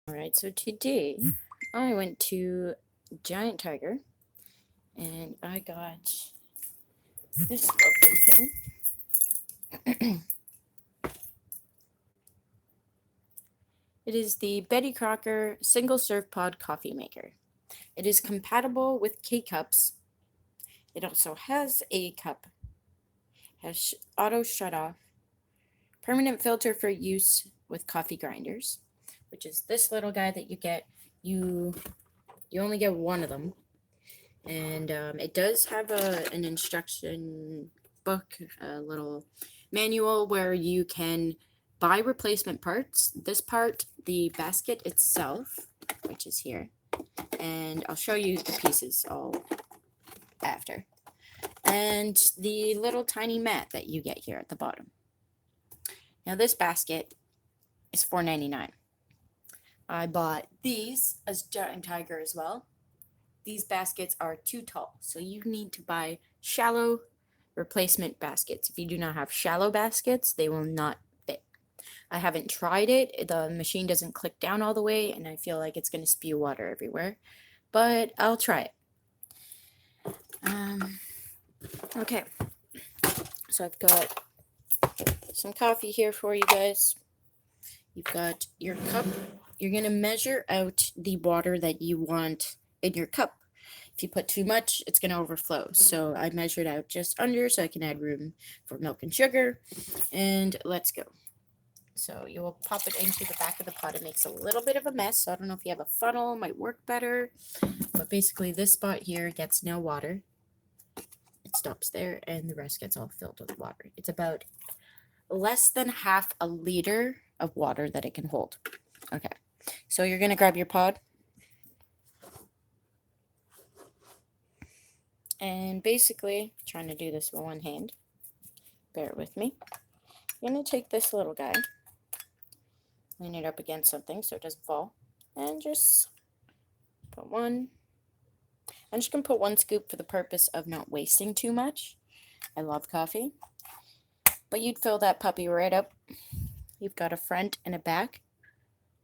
Alright, so today I went to Giant Tiger and I got this lovely thing. It is the Betty Crocker single serve pod coffee maker. It is compatible with K cups. It also has a cup, has auto shut off, permanent filter for use with coffee grinders, which is this little guy that you get. You only get one of them, and it does have an instruction book, a little manual where you can buy replacement parts. This part, the basket itself, which is here, and I'll show you the pieces all after, and the little tiny mat that you get here at the bottom. Now this basket is $4.99. I bought these as Giant Tiger as well. These baskets are too tall, so you need to buy shallow replacement baskets. If you do not have shallow baskets, they will not fit. I haven't tried it. The machine doesn't click down all the way, and I feel like it's going to spew water everywhere, but I'll try it. Okay, so I've got some coffee here for you guys. You've got your cup. You're going to measure out the water that you want in your cup. If you put too much, it's going to overflow. So I measured out just under so I can add room for milk and sugar. And let's go. So you will pop it into the back of the pot. It makes a little bit of a mess. So I don't know if you have a funnel, it might work better. But basically this spot here gets no water. It stops there and the rest gets all filled with water. It's about less than half a liter of water that it can hold. Okay, so you're going to grab your pod. And basically, trying to do this with one hand. Bear with me. I'm going to take this little guy, lean it up against something so it doesn't fall, and just put one. I'm just going to put one scoop for the purpose of not wasting too much. I love coffee. But you'd fill that puppy right up. You've got a front and a back.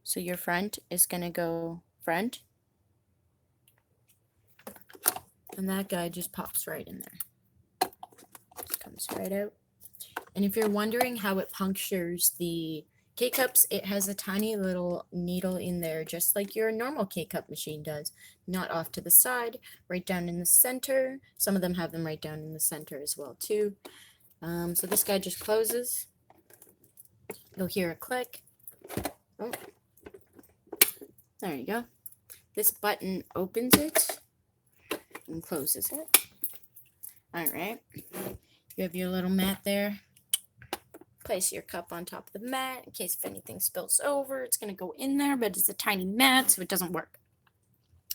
So your front is going to go front. And that guy just pops right in there. Just comes right out. And if you're wondering how it punctures the K-cups, it has a tiny little needle in there, just like your normal K-cup machine does. Not off to the side, right down in the center. Some of them have them right down in the center as well, too. So this guy just closes. You'll hear a click. Oh. There you go. This button opens it and closes it. Alright. You have your little mat there. Place your cup on top of the mat in case if anything spills over. It's going to go in there, but it's a tiny mat, so it doesn't work.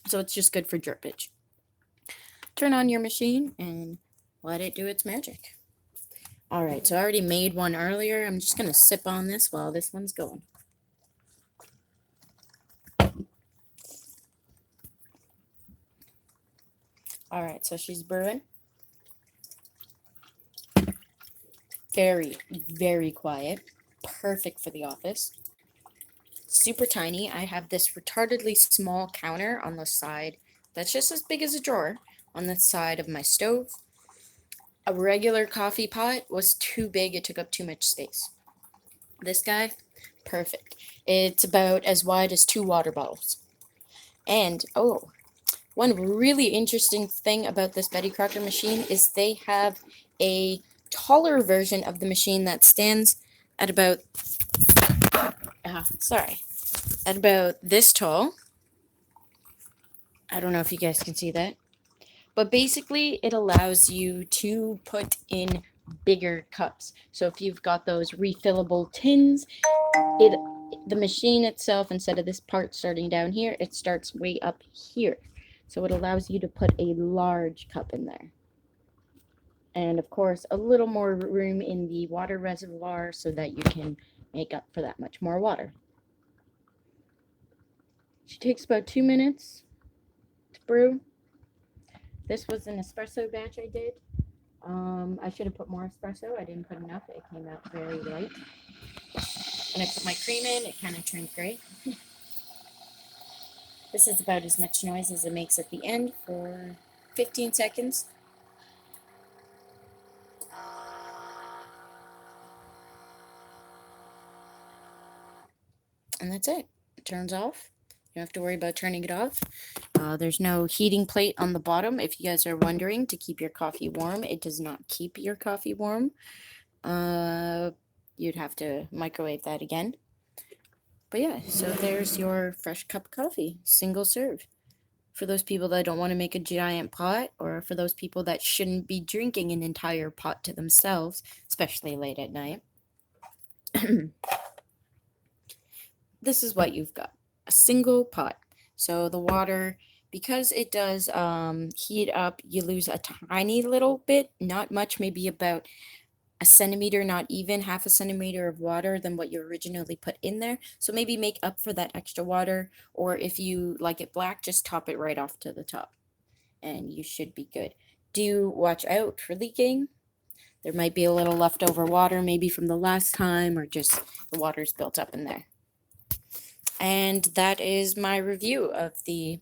So it's just good for drippage. Turn on your machine and let it do its magic. Alright, so I already made one earlier. I'm just going to sip on this while this one's going. Alright, so she's brewing. Very, very quiet. Perfect for the office. Super tiny. I have this retardedly small counter on the side that's just as big as a drawer on the side of my stove. A regular coffee pot was too big. It took up too much space. This guy, perfect. It's about as wide as 2 water bottles. And, one really interesting thing about this Betty Crocker machine is they have a taller version of the machine that stands at about, at about this tall. I don't know if you guys can see that. But basically, it allows you to put in bigger cups. So if you've got those refillable tins, the machine itself, instead of this part starting down here, it starts way up here. So it allows you to put a large cup in there. And of course, a little more room in the water reservoir so that you can make up for that much more water. She takes about 2 minutes to brew. This was an espresso batch I did. I should have put more espresso. I didn't put enough. It came out very light. When I put my cream in, it kind of turned gray. This is about as much noise as it makes at the end for 15 seconds. And that's it. It turns off. You don't have to worry about turning it off. There's no heating plate on the bottom. If you guys are wondering, to keep your coffee warm, it does not keep your coffee warm. You'd have to microwave that again. But yeah, so there's your fresh cup of coffee, single serve. For those people that don't want to make a giant pot, or for those people that shouldn't be drinking an entire pot to themselves, especially late at night. This is what you've got. A single pot. So the water, because it does heat up, you lose a tiny little bit, not much, maybe about a centimeter, not even half a centimeter of water than what you originally put in there. So maybe make up for that extra water, or if you like it black, just top it right off to the top and you should be good. Do watch out for leaking. There might be a little leftover water, maybe from the last time, or just the water's built up in there. And that is my review of the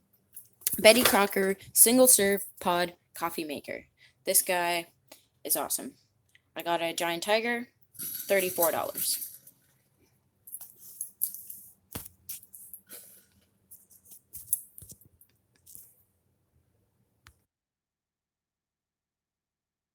Betty Crocker single serve pod coffee maker. This guy is awesome. I got a giant tiger, $34.